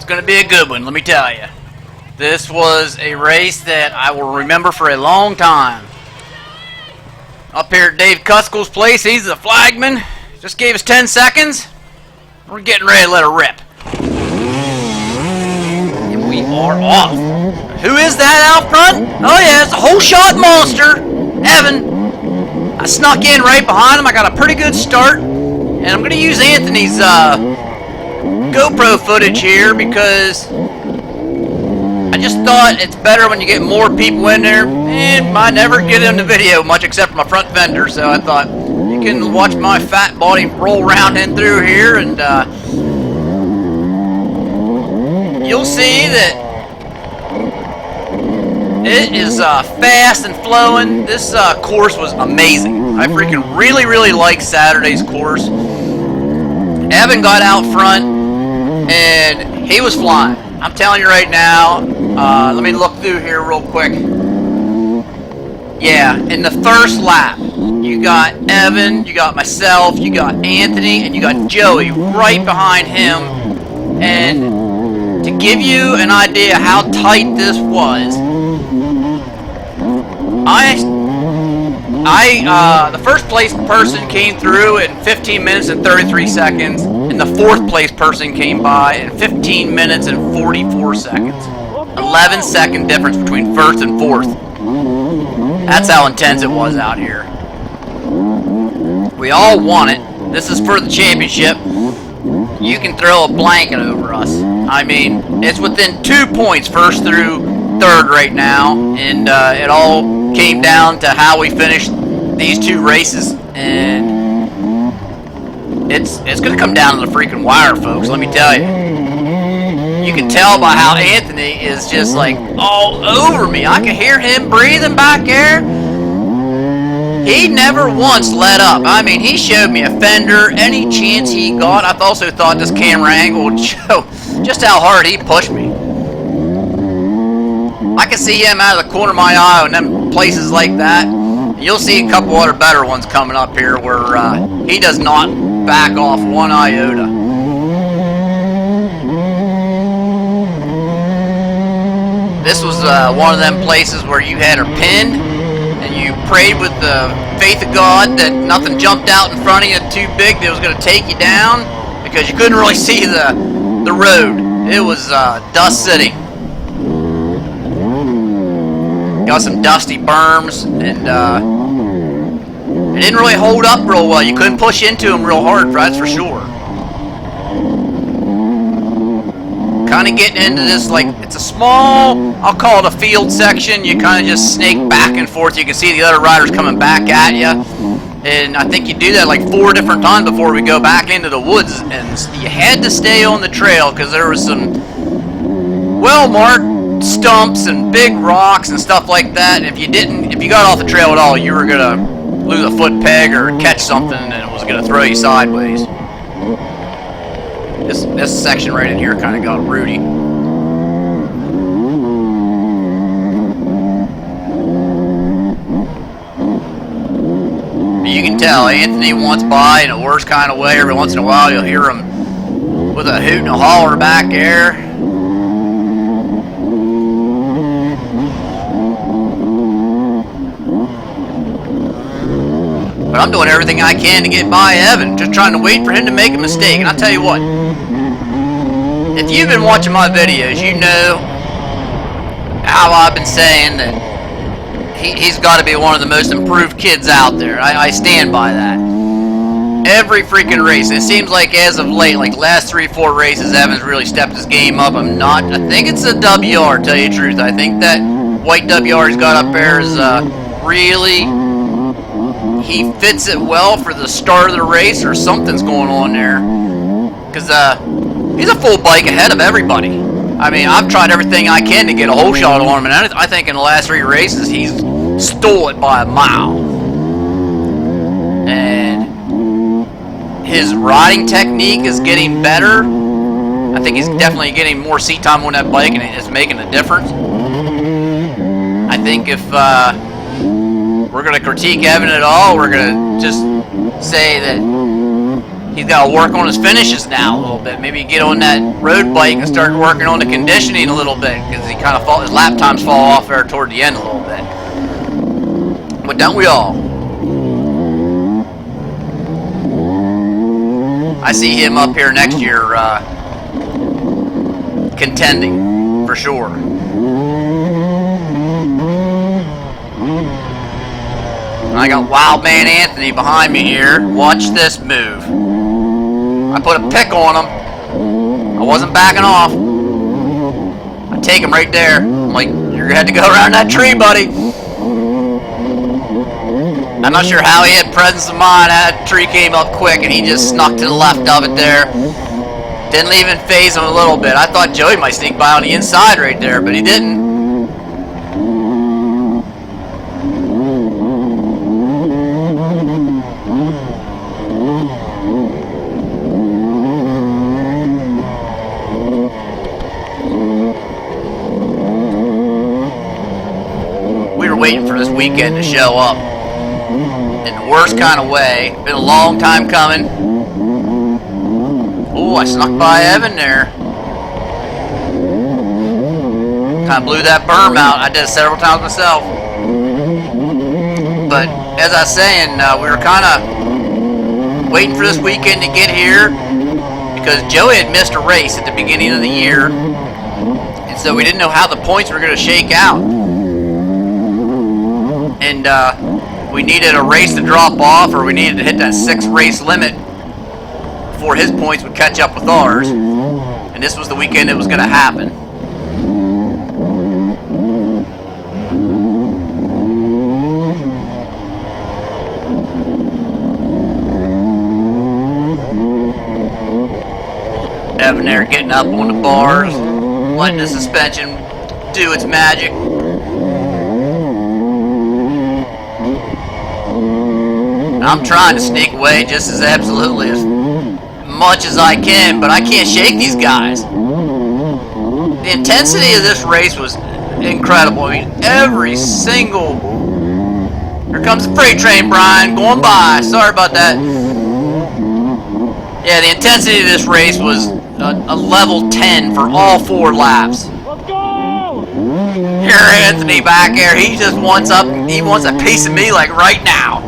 It's going to be a good one, let me tell you. This was a race that I will remember for a long time. Up here at Dave Cuskell's place, he's the flagman. Just gave us 10 seconds. We're getting ready to let her rip. And we are off. Who is that out front? Oh yeah, it's a whole shot monster. Evan. I snuck in right behind him. I got a pretty good start. And I'm going to use Anthony's GoPro footage here because I just thought it's better when you get more people in there, and I never get in the video much except for my front fender, so I thought you can watch my fat body roll around in through here, and you'll see that it is fast and flowing. This course was amazing. I freaking really like Saturday's course. Evan got out front, and he was flying. I'm telling you right now, let me look through here real quick. Yeah, in the first lap, you got Evan, you got myself, you got Anthony, and you got Joey right behind him. And to give you an idea how tight this was, the first place person came through in 15 minutes and 33 seconds, and the fourth place person came by in 15 minutes and 44 seconds. 11-second difference between first and fourth. That's how intense it was out here. We all want it. This is for the championship. You can throw a blanket over us. I mean, it's within 2 points, first through third right now, and it all came down to how we finished these two races, and it's going to come down to the freaking wire, folks, let me tell you. You can tell by how Anthony is just like all over me. I can hear him breathing back there. He never once let up. I mean, he showed me a fender any chance he got. I also thought this camera angle would show just how hard he pushed me. I can see him out of the corner of my eye in them places like that. You'll see a couple other better ones coming up here where he does not back off one iota. This was one of them places where you had her pinned and you prayed with the faith of God that nothing jumped out in front of you too big that was going to take you down, because you couldn't really see the road. It was Dust City. Got some dusty berms, and it didn't really hold up real well. You couldn't push into them real hard, that's for sure. Kind of getting into this, like, it's a small, I'll call it a field section. You kind of just snake back and forth. You can see the other riders coming back at you. And I think you do that like 4 different times before we go back into the woods. And you had to stay on the trail because there was some well-marked stumps and big rocks and stuff like that. And if you got off the trail at all, you were gonna lose a foot peg or catch something and it was gonna throw you sideways. This section right in here kind of got rooty. You can tell Anthony wants by in a worse kind of way. Every once in a while you'll hear him with a hoot and a holler back there. But I'm doing everything I can to get by Evan, just trying to wait for him to make a mistake. And I'll tell you what, if you've been watching my videos, you know how I've been saying that he's got to be one of the most improved kids out there. I stand by that. Every freaking race. It seems like as of late, like last 3-4 races, Evan's really stepped his game up. I think it's a WR, to tell you the truth. I think that white WR he's got up there is really... He fits it well for the start of the race, or something's going on there. Because he's a full bike ahead of everybody. I mean, I've tried everything I can to get a whole shot on him, and I think in the last 3 races he's stole it by a mile. And his riding technique is getting better. I think he's definitely getting more seat time on that bike, and it's making a difference. I think if we're going to critique Evan at all, we're going to just say that he's got to work on his finishes now a little bit. Maybe get on that road bike and start working on the conditioning a little bit, because he kind of his lap times fall off there toward the end a little bit. But don't we all? I see him up here next year contending for sure. I got Wild Man Anthony behind me here. Watch this move. I put a pick on him. I wasn't backing off. I take him right there. I'm like, you're gonna have to go around that tree, buddy. I'm not sure how he had presence of mind. That tree came up quick and he just snuck to the left of it there. Didn't even phase him a little bit. I thought Joey might sneak by on the inside right there, but he didn't. We were waiting for this weekend to show up in the worst kind of way. Been a long time coming. Oh, I snuck by Evan there. Kind of blew that berm out. I did it several times myself. But as I was saying, we were kind of waiting for this weekend to get here because Joey had missed a race at the beginning of the year, and so we didn't know how the points were going to shake out. And we needed a race to drop off, or we needed to hit that 6 race limit before his points would catch up with ours. And this was the weekend it was going to happen. Evan there getting up on the bars, letting the suspension do its magic. I'm trying to sneak away just as absolutely as much as I can, but I can't shake these guys. The intensity of this race was incredible. I mean, every single... Here comes the freight train, Brian, going by. Sorry about that. Yeah, the intensity of this race was a level 10 for all 4 laps. Let's go! Here, Anthony back there, he just wants a piece of me like right now.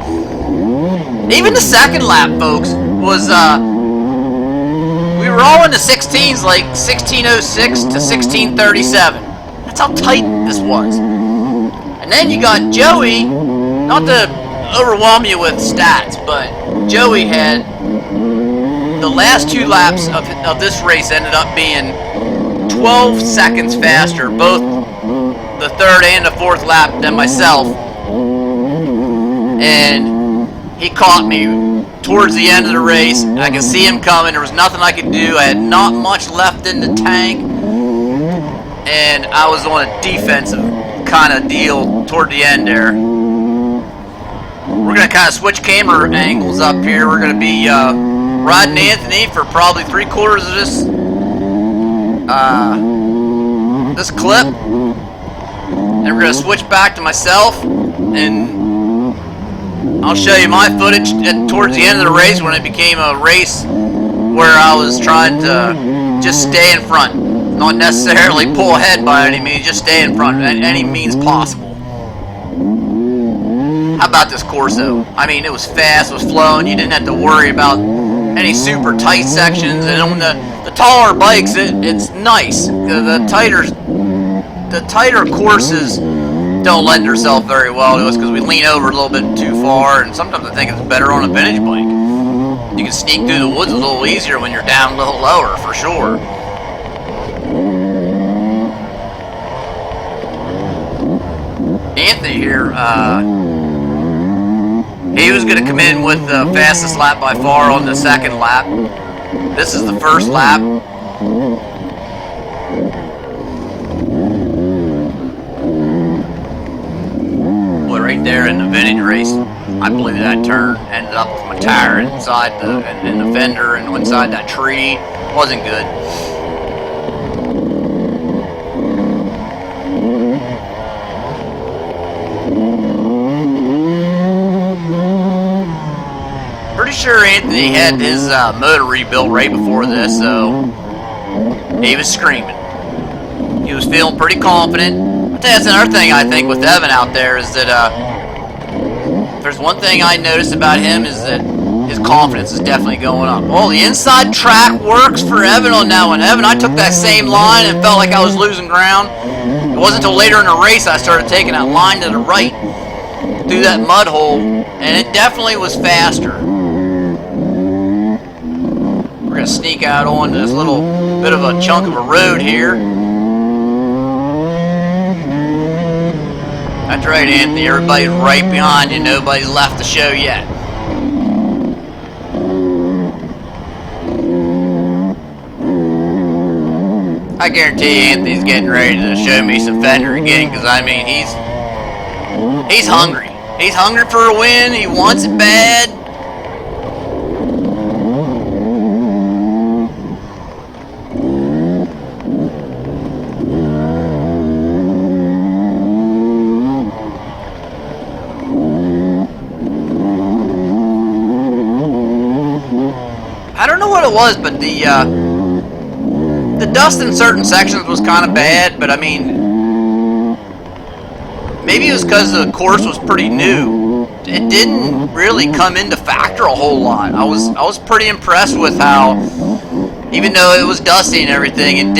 Even the second lap, folks, was, we were all in the 16s, like 1606 to 1637. That's how tight this was. And then you got Joey, not to overwhelm you with stats, but Joey had the last 2 laps of this race ended up being 12 seconds faster, both the 3rd and the 4th lap, than myself. And he caught me towards the end of the race. I could see him coming. There was nothing I could do. I had not much left in the tank. And I was on a defensive kind of deal toward the end there. We're going to kind of switch camera angles up here. We're going to be riding Anthony for probably 3/4 of this clip. And we're going to switch back to myself, and I'll show you my footage towards the end of the race when it became a race where I was trying to just stay in front. Not necessarily pull ahead by any means, just stay in front at any means possible. How about this Corso? I mean, it was fast, it was flowing, you didn't have to worry about any super tight sections, and on the taller bikes, it's nice. The tighter courses don't lend themselves very well to us because we lean over a little bit too far, and sometimes I think it's better on a vintage bike. You can sneak through the woods a little easier when you're down a little lower, for sure. Anthony here, he was going to come in with the fastest lap by far on the 2nd lap. This is the 1st lap. Boy, right there in the vintage race, I believe that turn ended up with my tire inside in the fender and inside that tree. Wasn't good. Pretty sure Anthony had his motor rebuilt right before this, so he was screaming. He was feeling pretty confident. But that's another thing I think with Evan out there is that if there's one thing I noticed about him is that his confidence is definitely going up. Well, the inside track works for Evan on that one. Evan, I took that same line and felt like I was losing ground. It wasn't until later in the race I started taking that line to the right through that mud hole, and it definitely was faster. We're going to sneak out onto this little bit of a chunk of a road here. That's right, Anthony. Everybody's right behind you. Nobody's left the show yet. I guarantee you Anthony's getting ready to show me some fender again, because I mean he's hungry. He's hungry for a win. He wants it bad. I don't know what it was, but the dust in certain sections was kind of bad, but I mean, maybe it was because the course was pretty new. It didn't really come into factor a whole lot. I was pretty impressed with how, even though it was dusty and everything,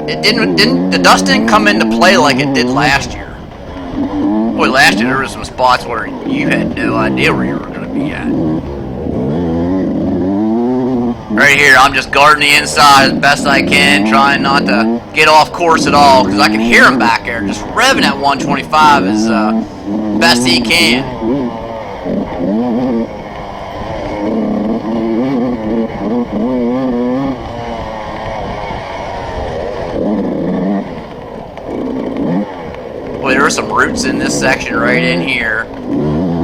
the dust didn't come into play like it did last year. Boy, last year there were some spots where you had no idea where you were going to be at. Right here, I'm just guarding the inside as best I can, trying not to get off course at all, because I can hear him back there, just revving at 125 as best he can. Boy, there are some roots in this section right in here.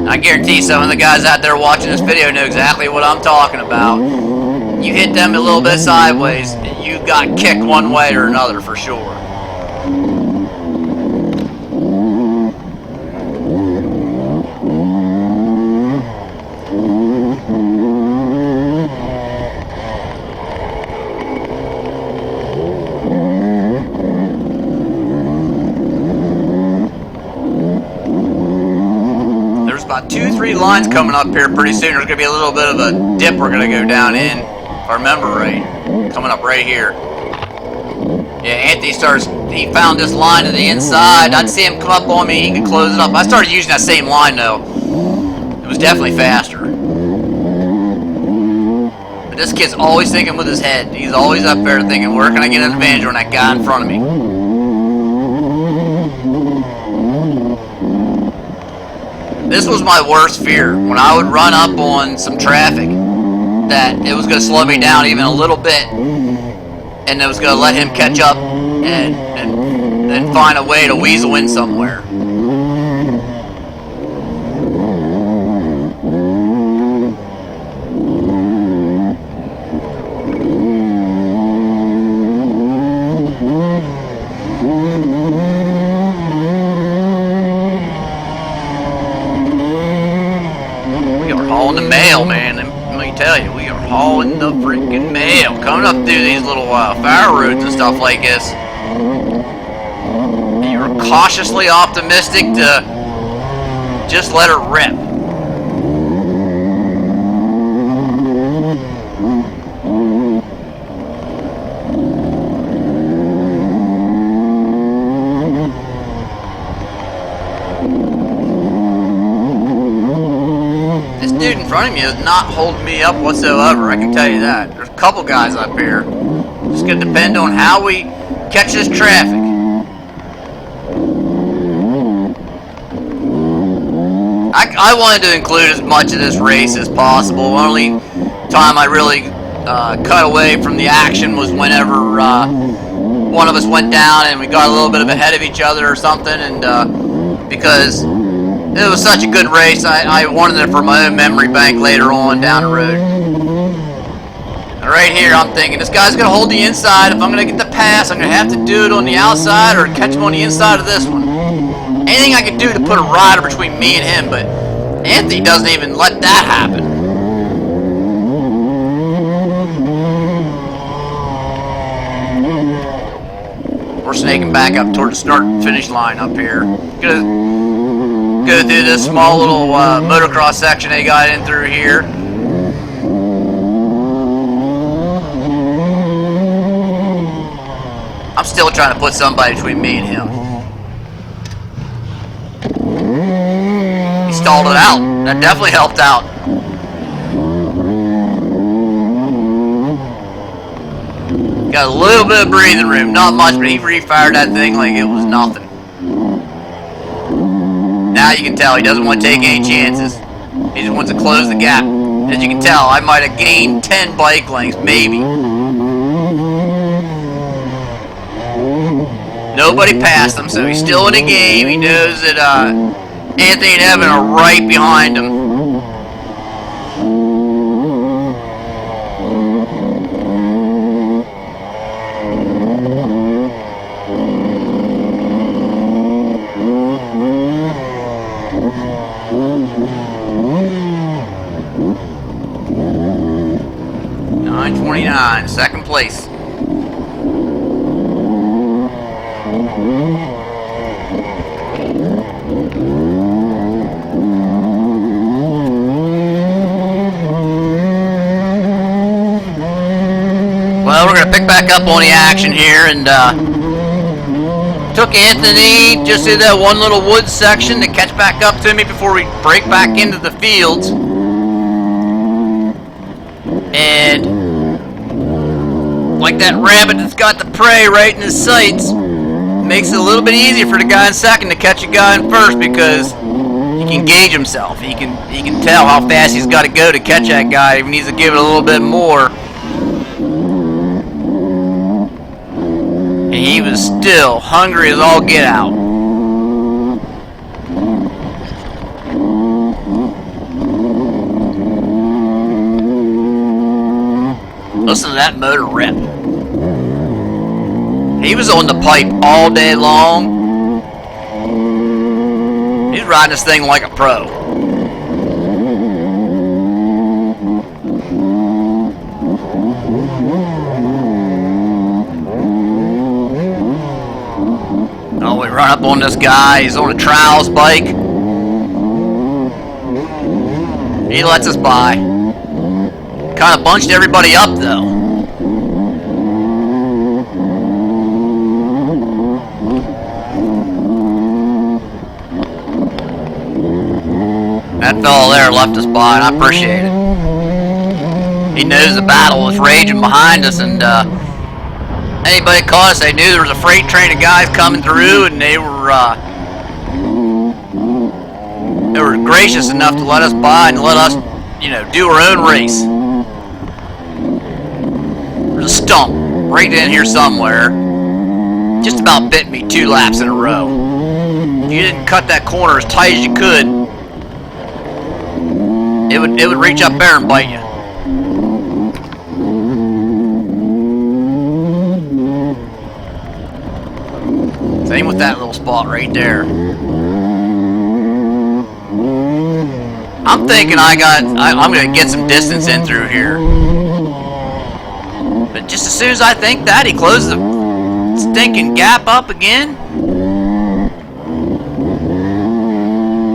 I guarantee some of the guys out there watching this video know exactly what I'm talking about. You hit them a little bit sideways, and you got kicked one way or another for sure. There's about 2-3 lines coming up here pretty soon. There's going to be a little bit of a dip we're going to go down in. If I remember right, coming up right here. Yeah, Anthony he found this line to the inside. I'd see him come up on me, he could close it up. I started using that same line though. It was definitely faster. But this kid's always thinking with his head. He's always up there thinking, where can I get an advantage on that guy in front of me? This was my worst fear. When I would run up on some traffic, that it was going to slow me down even a little bit, and it was going to let him catch up and find a way to weasel in somewhere. We are hauling the mail, man. Let me tell you, we are hauling the freaking mail. Coming up through these little fire roads and stuff like this. And you're cautiously optimistic to just let her rip. Dude in front of me is not holding me up whatsoever, I can tell you that. There's a couple guys up here. It's going to depend on how we catch this traffic. I wanted to include as much of this race as possible. The only time I really cut away from the action was whenever one of us went down and we got a little bit of ahead of each other or something, and because it was such a good race, I wanted it for my own memory bank later on down the road. And right here, I'm thinking, this guy's going to hold the inside. If I'm going to get the pass, I'm going to have to do it on the outside or catch him on the inside of this one. Anything I could do to put a rider between me and him, but Anthony doesn't even let that happen. We're snaking back up toward the start and finish line up here. Gonna go through this small little motocross section they got in through here. I'm still trying to put somebody between me and him. He stalled it out. That definitely helped out. Got a little bit of breathing room, not much, but he refired that thing like it was nothing. Now you can tell he doesn't want to take any chances. He just wants to close the gap. As you can tell, I might have gained 10 bike lengths, maybe. Nobody passed him, so he's still in the game. He knows that Anthony and Evan are right behind him. .929, second place. Well, we're going to pick back up on the action here, and took Anthony just through that one little woods section to catch back up to me before we break back into the fields. And like that rabbit that's got the prey right in his sights, makes it a little bit easier for the guy in second to catch a guy in first, because he can gauge himself. He can tell how fast he's got to go to catch that guy. He needs to give it a little bit more. And he was still hungry as all get out. Listen to that motor rip. He was on the pipe all day long. He's riding this thing like a pro. Oh, we run up on this guy. He's on a trials bike. He lets us by. Kind of bunched everybody up, though. That fellow there left us by, and I appreciate it. He knows the battle was raging behind us, and anybody caught us, they knew there was a freight train of guys coming through, and they were gracious enough to let us by and let us, do our own race. There's a stump right in here somewhere. Just about bit me 2 laps in a row. If you didn't cut that corner as tight as you could, it would reach up there and bite you. Same with that little spot right there. I'm thinking I'm gonna get some distance in through here. But just as soon as I think that, he closes the stinking gap up again.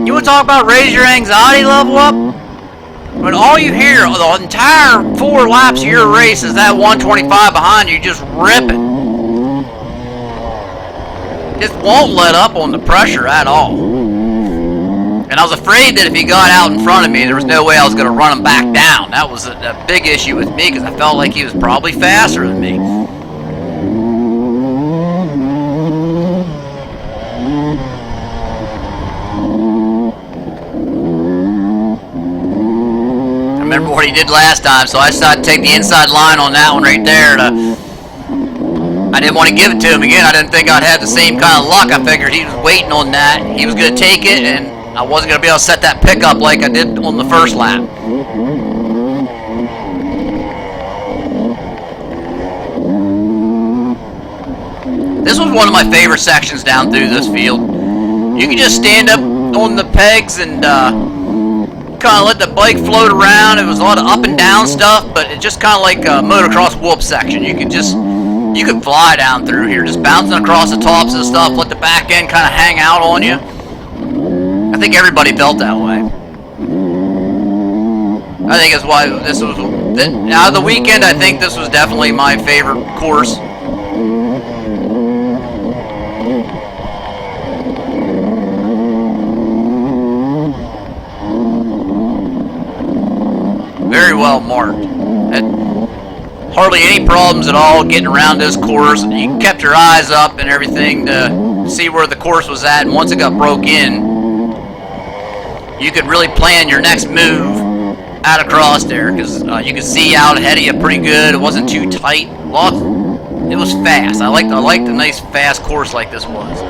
You want to talk about raise your anxiety level up? When all you hear the entire 4 laps of your race is that 125 behind you just ripping. Just won't let up on the pressure at all. And I was afraid that if he got out in front of me, there was no way I was going to run him back down. That was a big issue with me, because I felt like he was probably faster than me. I remember what he did last time, so I decided to take the inside line on that one right there. I didn't want to give it to him again. I didn't think I'd have the same kind of luck. I figured he was waiting on that. He was going to take it, and I wasn't going to be able to set that pickup like I did on the first lap. This was one of my favorite sections down through this field. You can just stand up on the pegs and kind of let the bike float around. It was a lot of up and down stuff, but it just kind of like a motocross whoop section. You could fly down through here, just bouncing across the tops of the stuff, let the back end kind of hang out on you. I think everybody felt that way. I think that's why this was, out of the weekend, I think this was definitely my favorite course. Very well marked. Hardly any problems at all getting around this course. You kept your eyes up and everything to see where the course was at, and once it got broke in, you could really plan your next move out across there, because you could see out ahead of you pretty good. It wasn't too tight. It was fast. I liked a nice fast course like this was.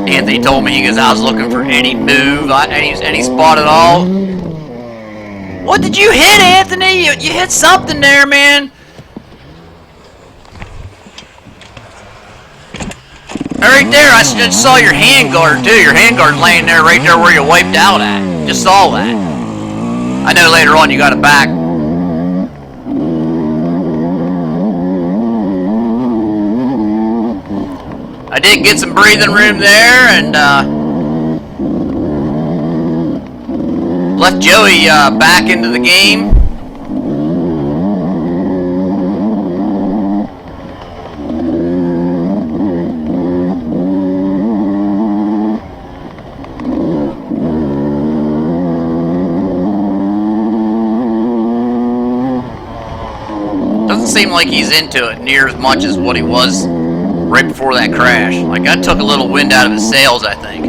Anthony told me, he goes, I was looking for any move, any spot at all. What did you hit, Anthony? You hit something there, man. Right there, I just saw your handguard too. Your handguard laying there, right there where you wiped out at. Just saw that. I know later on you got it back. I did get some breathing room there, and left Joey back into the game. Doesn't seem like he's into it near as much as what he was right before that crash. Like, that took a little wind out of his sails, I think.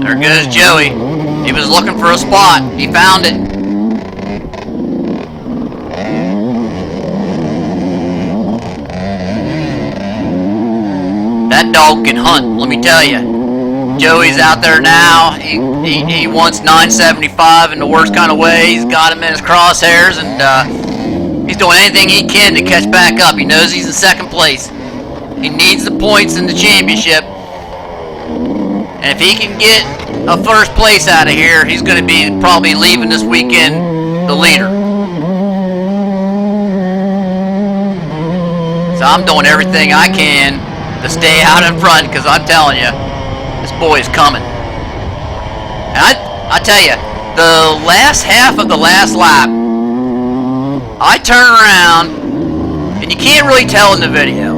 There goes Joey. He was looking for a spot. He found it. That dog can hunt, let me tell you. Joey's out there now. He wants 975 in the worst kind of way. He's got him in his crosshairs, and he's doing anything he can to catch back up. He knows he's in second place. He needs the points in the championship. And if he can get a first place out of here, he's going to be probably leaving this weekend the leader. So I'm doing everything I can to stay out in front, because I'm telling you, this boy is coming. And I tell you, the last half of the last lap, I turn around, and you can't really tell in the video.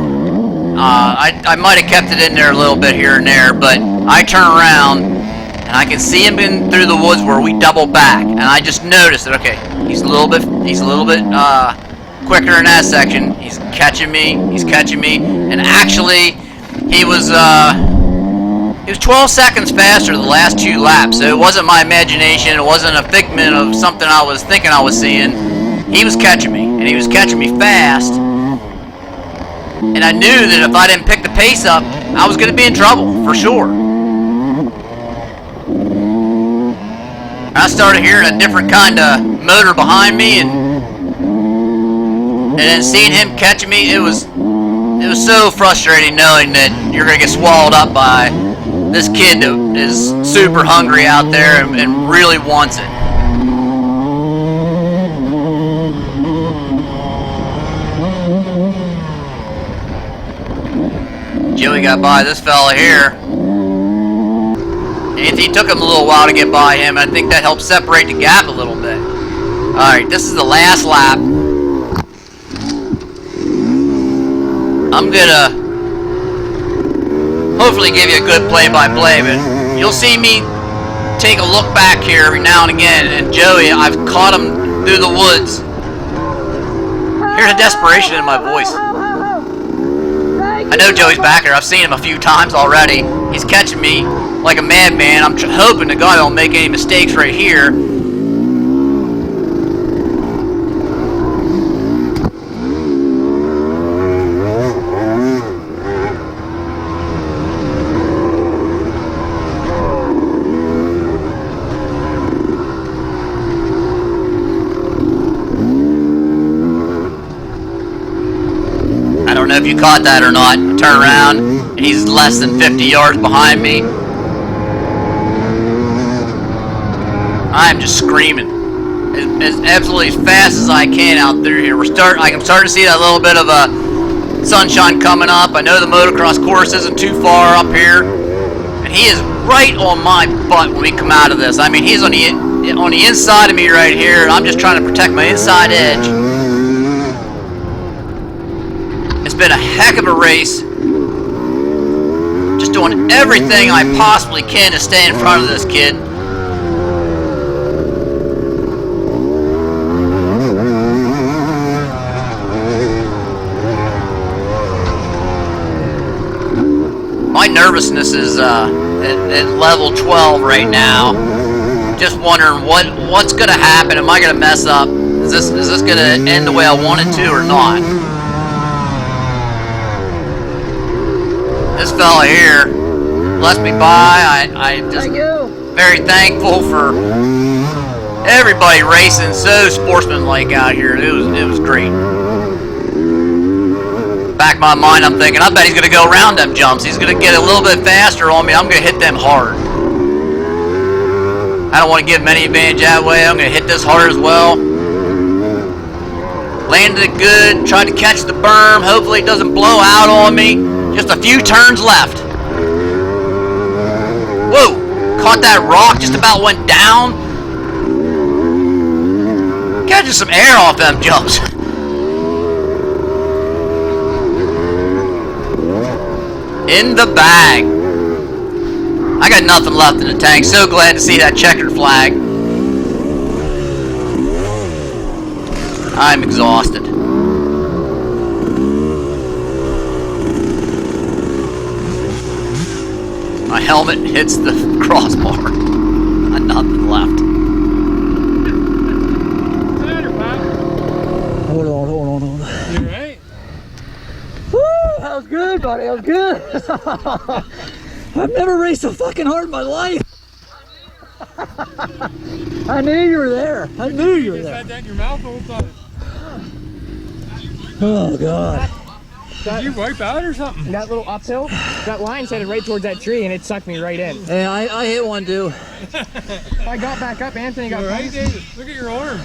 I might have kept it in there a little bit here and there, but I turn around, and I can see him in through the woods where we double back, and I just noticed that, okay, he's a little bit quicker in that section. He's catching me, and actually, he was 12 seconds faster the last 2 laps, so it wasn't my imagination, it wasn't a figment of something I was thinking I was seeing. He was catching me, and he was catching me fast, and I knew that if I didn't pick the pace up, I was going to be in trouble, for sure. I started hearing a different kind of motor behind me, and then seeing him catching me, it was so frustrating knowing that you're going to get swallowed up by this kid that is super hungry out there and really wants it. Joey got by this fella here. Anthony took him a little while to get by him. I think that helped separate the gap a little bit. Alright, this is the last lap. I'm gonna hopefully give you a good play-by-play, but you'll see me take a look back here every now and again, and Joey, I've caught him through the woods. Here's the desperation in my voice. I know Joey's back here. I've seen him a few times already. He's catching me like a madman. I'm hoping to God I don't make any mistakes right here. you caught that or not. I turn around, and he's less than 50 yards behind me. I'm just screaming as absolutely as fast as I can out through here. I'm starting to see that little bit of a sunshine coming up. I know the motocross course isn't too far up here, and he is right on my butt when we come out of this. I mean, he's on the inside of me right here, and I'm just trying to protect my inside edge. It's been a heck of a race. Just doing everything I possibly can to stay in front of this kid. My nervousness is at level 12 right now. Just wondering what's gonna happen. Am I gonna mess up? Is this gonna end the way I want it to or not? This fella here lets me by. I just very thankful for everybody racing so sportsmanlike out here. It was great. Back of my mind, I'm thinking, I bet he's gonna go around them jumps. He's gonna get a little bit faster on me. I'm gonna hit them hard. I don't want to give him any advantage that way. I'm gonna hit this hard as well. Landed it good. Tried to catch the berm. Hopefully it doesn't blow out on me. Just a few turns left. Whoa! Caught that rock. Just about went down. Catching some air off them jumps. In the bag. I got nothing left in the tank. So glad to see that checkered flag. I'm exhausted. My helmet hits the crossbar. Got nothing left. Hold on. You right? Woo! That was good, buddy. That was good. I've never raced so fucking hard in my life. I knew you were there. I knew you were just there. had that in your mouth the whole time. Oh, God. Did you wipe out or something? That little uphill, that line's headed right towards that tree and it sucked me right in. Yeah, I hit one too. I got back up, Anthony got You alright, punched. David? Look at your arm.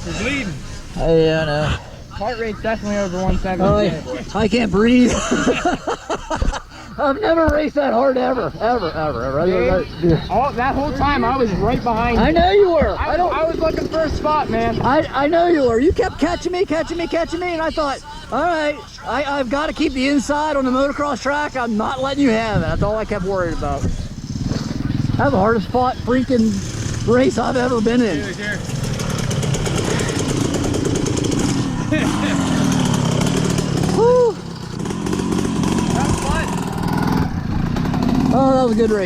You're bleeding. Yeah, I know. Heart rate's definitely over 170. I can't breathe. I've never raced that hard ever. Ever. Oh, that whole time I was right behind you. I know you were. I was looking for a spot, man. I know you were. You kept catching me, and I thought, all right, I've got to keep the inside on the motocross track. I'm not letting you have it. That's all I kept worried about. That's the hardest fought freaking race I've ever been in. Here. Woo. That was fun. Oh, that was a good race.